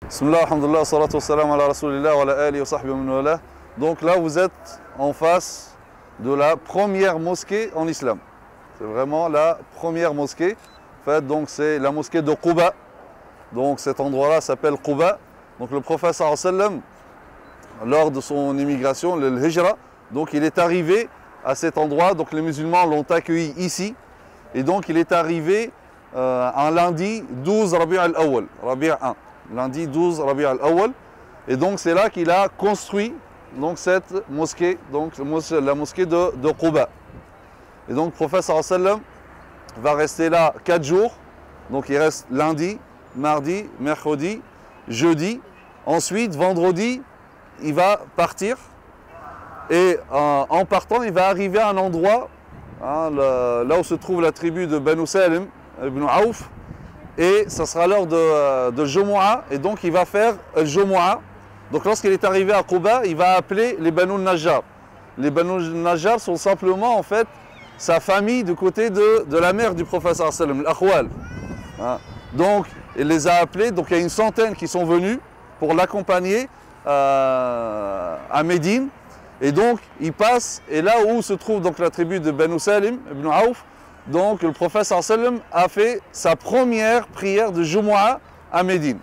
Bismillah, alhamdulillah, salatu wassalam ala rasulillah wa ala alihi wa sahbihi wa man walah. Donc là, vous êtes en face de la première mosquée en islam. C'est vraiment la première mosquée. En fait, donc c'est la mosquée de Quba. Donc cet endroit-là s'appelle Quba. Donc le prophète sallallahu alayhi wa sallam, lors de son immigration, le hijra, donc il est arrivé à cet endroit. Donc les musulmans l'ont accueilli ici. Et donc il est arrivé un lundi 12 Rabi' al-Awwal, Rabi' 1. Lundi 12 Rabi' al-Awwal. Et donc c'est là qu'il a construit donc, cette mosquée, donc la mosquée de Quba. Et donc le prophète sallallahu alayhi wa sallam va rester là 4 jours. Donc il reste lundi, mardi, mercredi, jeudi. Ensuite, vendredi, il va partir. Et en partant, il va arriver à un endroit, hein, là où se trouve la tribu de Banu Salim, ibn Auf. Et ça sera l'heure de Jumu'ah. Et donc il va faire le Jumu'ah. Donc lorsqu'il est arrivé à Quba, il va appeler les Banu Najjar. Les Banu Najjar sont simplement en fait sa famille du côté de la mère du prophète sallallahu alayhi wa sallam, l'Akhwal. Hein. Donc il les a appelés, donc il y a une centaine qui sont venus pour l'accompagner à Médine. Et donc il passe, et là où se trouve donc la tribu de Banu Salim, ibn Auf, donc le prophète sallallahu alayhi wa sallam a fait sa première prière de Jumu'ah à Médine.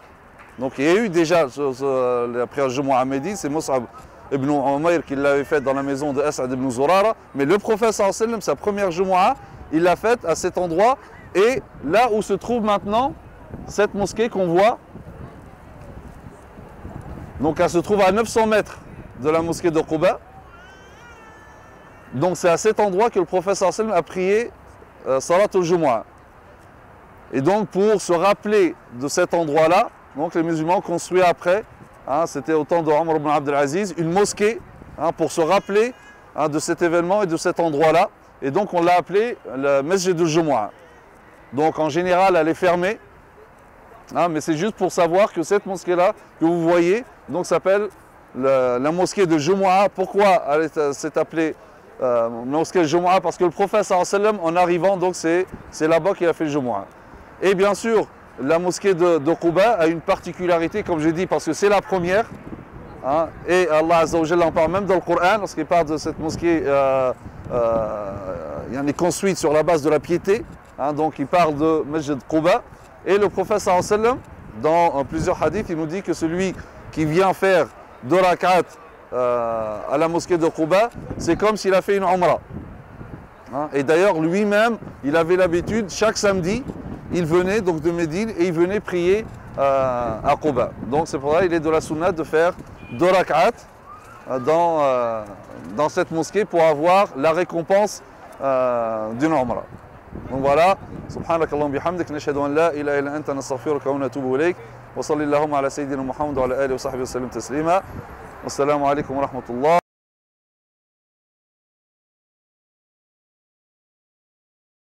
Donc il y a eu déjà la prière de Jumu'ah à Médine, c'est Mus'ab ibn Umayr qui l'avait faite dans la maison de As'ad ibn Zurara. Mais le prophète sallallahu alayhi wa sallam, sa première Jumu'ah, il l'a faite à cet endroit. Et là où se trouve maintenant cette mosquée qu'on voit, donc elle se trouve à 900 mètres de la mosquée de Quba. Donc c'est à cet endroit que le prophète sallallahu alayhi wa sallam a prié Salat al-Jumu'ah. Et donc pour se rappeler de cet endroit-là, donc les musulmans ont construit après, hein, c'était au temps de Omar ibn Abd al-Aziz, une mosquée, hein, pour se rappeler, hein, de cet événement et de cet endroit-là. Et donc on l'a appelé le Masjid al-Jumu'ah. Donc en général elle est fermée, hein, mais c'est juste pour savoir que cette mosquée-là que vous voyez, donc s'appelle la mosquée de Jumu'ah. Pourquoi elle s'est appelée mosquée de Jumu'ah? Parce que le prophète sallallahu alayhi wa sallam, en arrivant, donc c'est là-bas qu'il a fait le Jumu'ah. Et bien sûr, la mosquée de Quba a une particularité, comme j'ai dit, parce que c'est la première. Hein, et Allah Azza wa Jalla en parle même dans le Coran, lorsqu'il parle de cette mosquée il est construite sur la base de la piété. Hein, donc il parle de Masjid Quba. Et le prophète sallallahu alayhi wa sallam, dans plusieurs hadiths, il nous dit que celui qui vient faire 2 rak'at à la mosquée de Quba, c'est comme s'il a fait une umrah. Hein, et d'ailleurs, lui-même, il avait l'habitude, chaque samedi, il venait donc de Médine et il venait prier à Quba. Donc c'est pour ça qu'il est de la sunna de faire 2 rak'at dans cette mosquée pour avoir la récompense d'une umrah. Donc voilà, subhanakallahumma bihamdik, nashhadu an la ilaha illa anta, nastaghfiruka wa natubu ilayk, wa sallallahu ala sayyidina Muhammad wa ala alihi wa sahbihi wa sallam taslima. Wassalamu alaikum wa rahmatullah.